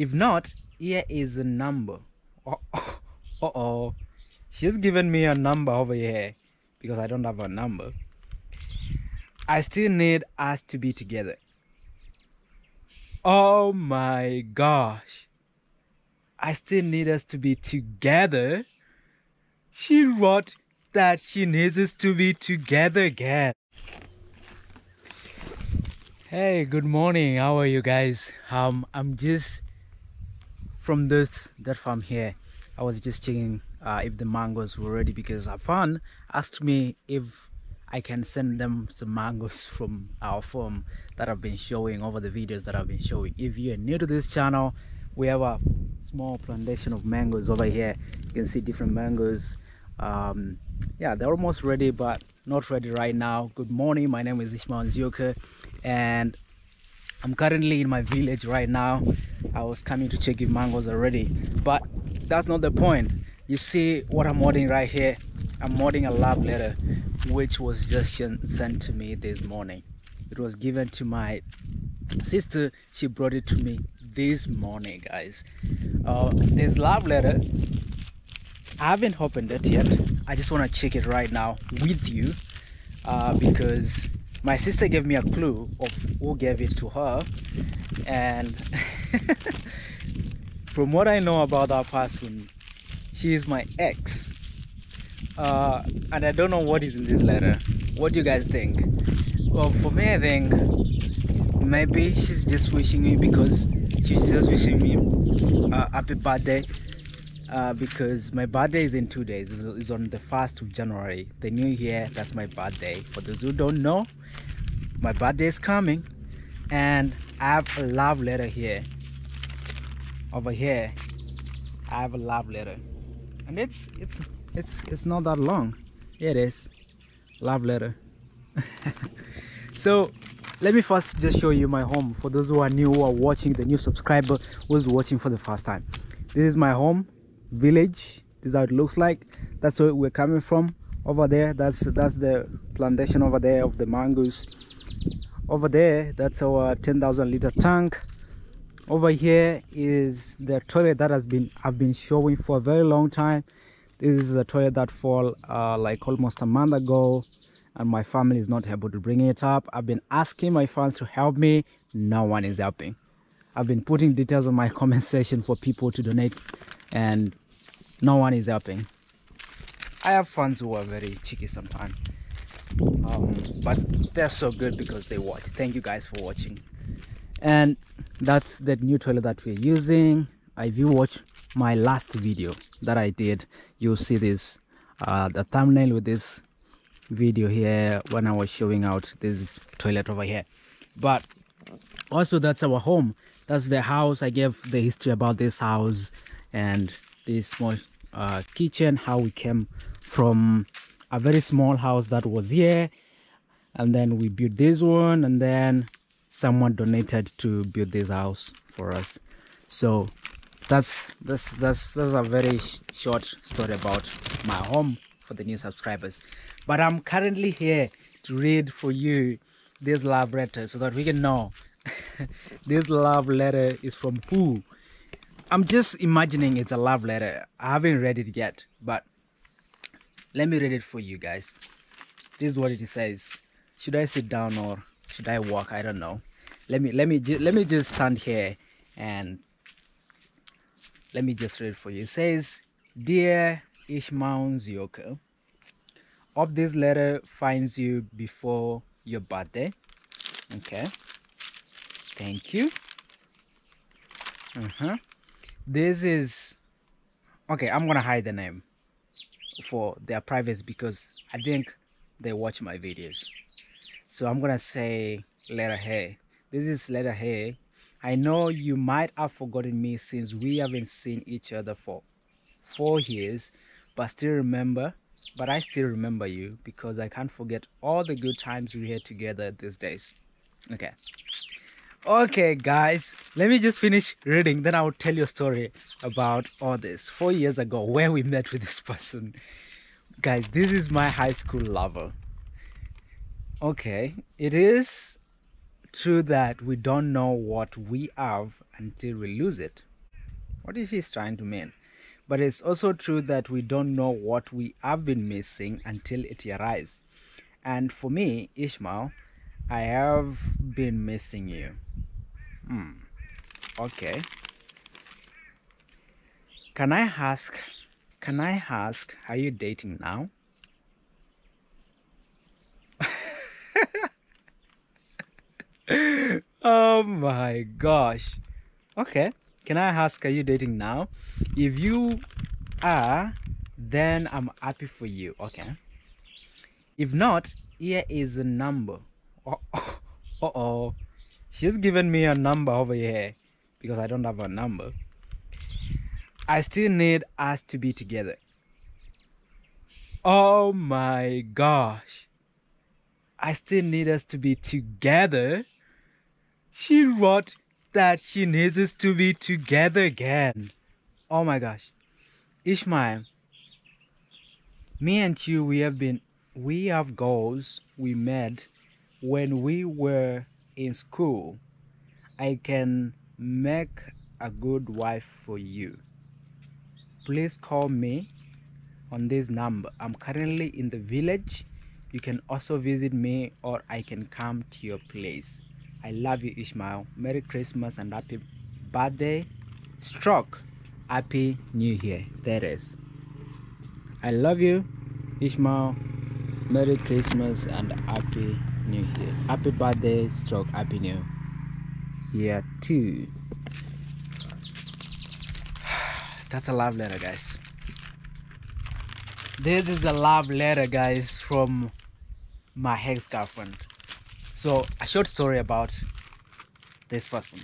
If not, here is a number. Uh-oh. She's given me a number over here because I don't have a number. I still need us to be together. Oh my gosh. I still need us to be together. She wrote that she needs us to be together again. Hey, good morning. How are you guys? I'm just from that farm here. I was just checking if the mangoes were ready because Afan asked me if I can send them some mangoes from our farm that I've been showing over the videos that I've been showing. If you're new to this channel, we have a small plantation of mangoes over here. You can see different mangoes. Yeah, they're almost ready, but not ready right now. Good morning, my name is Nzioka, and I'm currently in my village right now. I was coming to check if mangoes are ready, but that's not the point. You see what I'm holding right here? I'm holding a love letter which was just sent to me this morning. It was given to my sister. She brought it to me this morning, guys. This love letter, I haven't opened it yet. I just want to check it right now with you because my sister gave me a clue of who gave it to her, and from what I know about that person, she is my ex, and I don't know what is in this letter. What do you guys think? Well, for me, I think maybe she's just wishing me because she's just wishing me happy birthday. Because my birthday is in 2 days. It's on the 1st of January, the new year. That's my birthday. For those who don't know, my birthday is coming, and I have a love letter here. Over here, I have a love letter, and it's not that long. Here it is, love letter. So let me first just show you my home for those who are new, who are watching, the new subscriber who's watching for the first time. This is my home village. This is how it looks like. That's where we're coming from. Over there, that's the plantation over there of the mangoes. Over there, that's our 10,000 liter tank. Over here is the toilet that I've been showing for a very long time. This is a toilet that fall like almost a month ago, and my family is not able to bring it up. I've been asking my fans to help me. No one is helping. I've been putting details on my comment section for people to donate, and no one is helping. I have fans who are very cheeky sometimes, but they're so good because they watch. Thank you guys for watching. And that's the new toilet that we're using. If you watch my last video that I did, you'll see this the thumbnail with this video here when I was showing out this toilet over here. But also, that's our home. That's the house. I gave the history about this house and this small kitchen, how we came from a very small house that was here, and then we built this one, and then someone donated to build this house for us. So that's a very short story about my home for the new subscribers. But I'm currently here to read for you this love letter so that we can know this love letter is from who. I'm just imagining it's a love letter. I haven't read it yet, but let me read it for you guys. This is what it says. Should I sit down or should I walk? I don't know. Let me just stand here and let me just read for you. It says, "Dear 𝙔𝙲𝙖𝙣 Nzioka, hope this letter finds you before your birthday." Okay. Thank you. This is okay. I'm gonna hide the name for their privacy because I think they watch my videos. So I'm gonna say letter Hey. This is letter Hey. I know you might have forgotten me since we haven't seen each other for 4 years, but I still remember you because I can't forget all the good times we had together these days. Okay guys, let me just finish reading, then I'll tell you a story about all this 4 years ago where we met with this person. Guys, this is my high school lover. Okay, it is true that we don't know what we have until we lose it. what is she trying to mean? But it's also true that we don't know what we have been missing until it arrives. And for me, Ishmael, I have been missing you. Okay. Can I ask, are you dating now? Oh my gosh. Okay. Can I ask, are you dating now? If you are, then I'm happy for you. Okay. If not, here is a number. Uh-oh. She's given me a number over here because I don't have a number. I still need us to be together. Oh my gosh. I still need us to be together. She wrote that she needs us to be together again. Oh my gosh. Ishmael, me and you, we have goals we met when we were in school. I can make a good wife for you. Please call me on this number. I'm currently in the village. You can also visit me, or I can come to your place. I love you, Ishmael. Merry Christmas and happy birthday. Happy New Year. There is. I love you, Ishmael. Merry Christmas and happy New Year. Happy birthday. Happy New Year too. That's a love letter, guys. This is a love letter, guys, from my ex-girlfriend. So a short story about this person.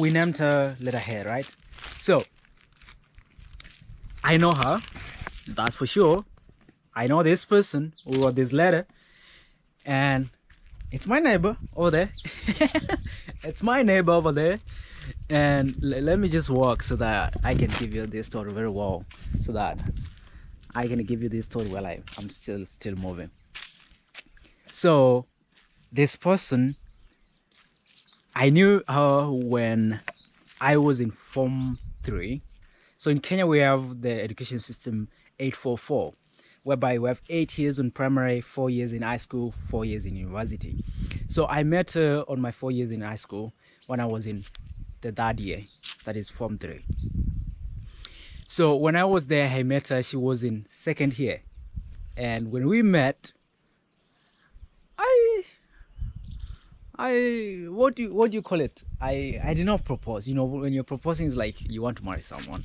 We named her Letter Hair, right? So I know her, that's for sure. I know this person who wrote this letter, and it's my neighbor over there. It's my neighbor over there. And let me just walk so that I can give you this story very well, so that I can give you this story while I'm still moving. So this person, I knew her when I was in Form 3. So in Kenya we have the education system 844, whereby we have 8 years in primary, 4 years in high school, 4 years in university. So I met her on my 4 years in high school when I was in the third year, that is Form 3. So when I was there, I met her. She was in second year, and when we met, what do you call it? I did not propose. You know, when you're proposing, it's like you want to marry someone.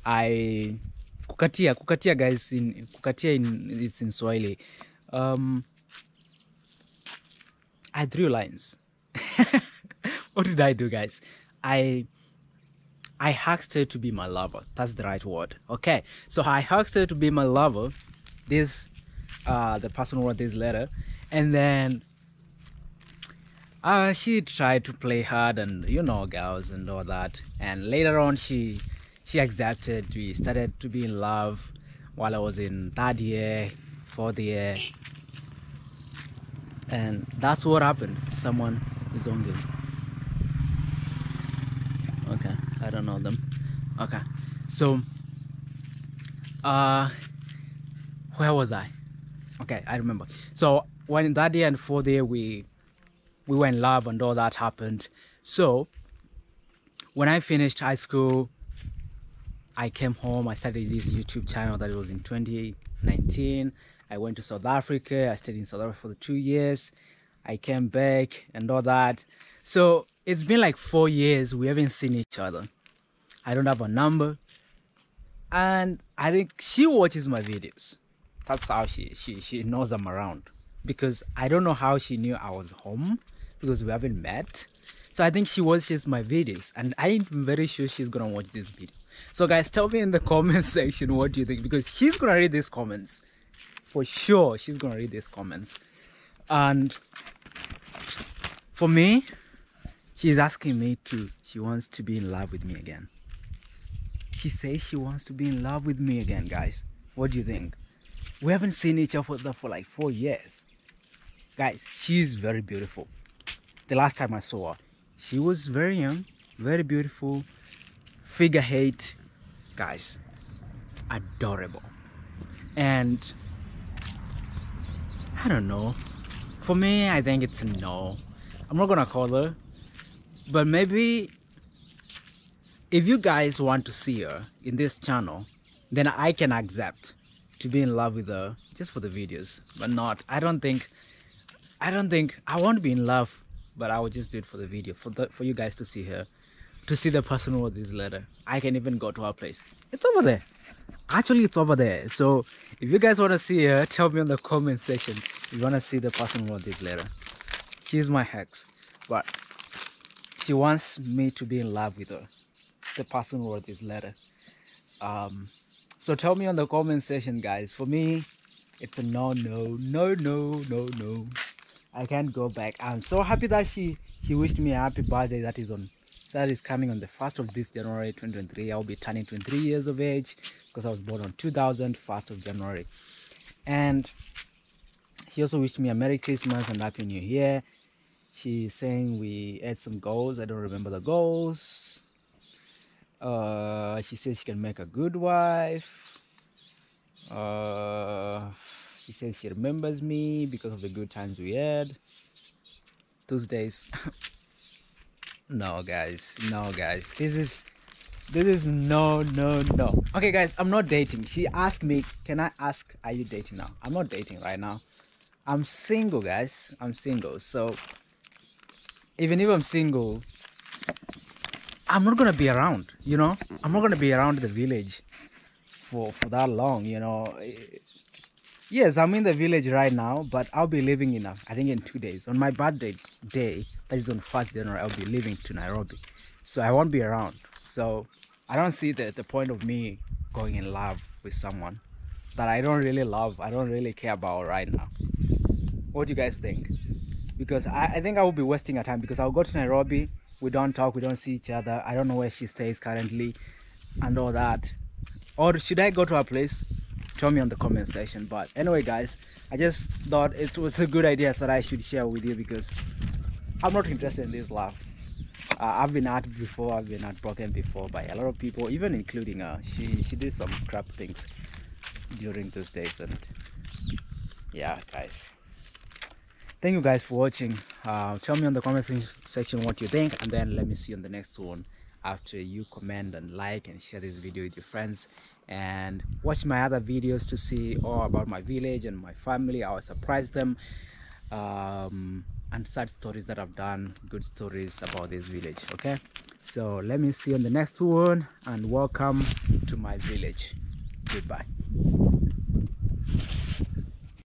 Kukatia, guys, it's in Swahili. I drew lines. What did I do, guys? I asked her to be my lover. That's the right word. Okay, so I asked her to be my lover. The person who wrote this letter, and then she tried to play hard, and you know, girls and all that. And later on, she accepted. We started to be in love while I was in third year, fourth year, and that's what happened. Someone is on game. Okay, I don't know them. Okay, so where was I? Okay, I remember. So when that year and fourth year we were in love and all that happened. So when I finished high school, I came home. I started this YouTube channel. That was in 2019. I went to South Africa. I stayed in South Africa for 2 years. I came back and all that. So it's been like 4 years. We haven't seen each other. I don't have a number, and I think she watches my videos. That's how she knows I'm around, because I don't know how she knew I was home, because we haven't met. So I think she watches my videos, and I'm very sure she's gonna watch this video. So guys, tell me in the comment section what do you think, because she's gonna read these comments for sure. She's gonna read these comments. And for me, she's asking me she wants to be in love with me again. She says she wants to be in love with me again, guys. What do you think? We haven't seen each other for like 4 years. Guys, she's very beautiful. The last time I saw her, she was very young. very beautiful, figure 8, guys, adorable. And I don't know, for me I think it's a no. I'm not gonna call her, but maybe if you guys want to see her in this channel, then I can accept to be in love with her just for the videos, but not, I don't think I want to be in love, but I would just do it for the video, for you guys to see her, to see the person who wrote this letter. I can even go to her place. It's over there. Actually, it's over there. So if you guys want to see her, tell me in the comment section if you want to see the person who wrote this letter. She's my ex, but she wants me to be in love with her, the person who wrote this letter. So tell me on the comment section, guys. For me, it's a no. I can't go back. I'm so happy that she wished me a happy birthday. That is coming on the 1st of this January 2023. I'll be turning 23 years of age because I was born on 2000, 1st of January. And she also wished me a Merry Christmas and Happy New Year. She's saying we had some goals. I don't remember the goals. She says she can make a good wife. She says she remembers me because of the good times we had those days. No guys, this is no. Okay guys, I'm not dating. She asked me, can I ask, are you dating now? I'm not dating right now. I'm single, guys. I'm single. So even if I'm single, I'm not gonna be around, you know. I'm not gonna be around the village for that long, you know. Yes, I'm in the village right now, but I'll be leaving in I think in 2 days. On my birthday day, that is on 1st January, I'll be leaving to Nairobi. So I won't be around. So I don't see the point of me going in love with someone that I don't really love, I don't really care about right now. What do you guys think? Because I think I will be wasting our time, because I'll go to Nairobi, we don't talk, we don't see each other. I don't know where she stays currently and all that. Or should I go to her place? Tell me on the comment section. But anyway guys, I just thought it was a good idea that I should share with you, because I'm not interested in this love. I've been hurt before, I've been heartbroken before by a lot of people, even including her. She did some crap things during those days. And yeah guys, thank you guys for watching. Tell me on the comment section what you think, and then let me see you on the next one after you comment and like and share this video with your friends, and watch my other videos to see all about my village and my family. I will surprise them, and sad stories that I've done, good stories about this village. Okay, so let me see you on the next one, and welcome to my village. Goodbye.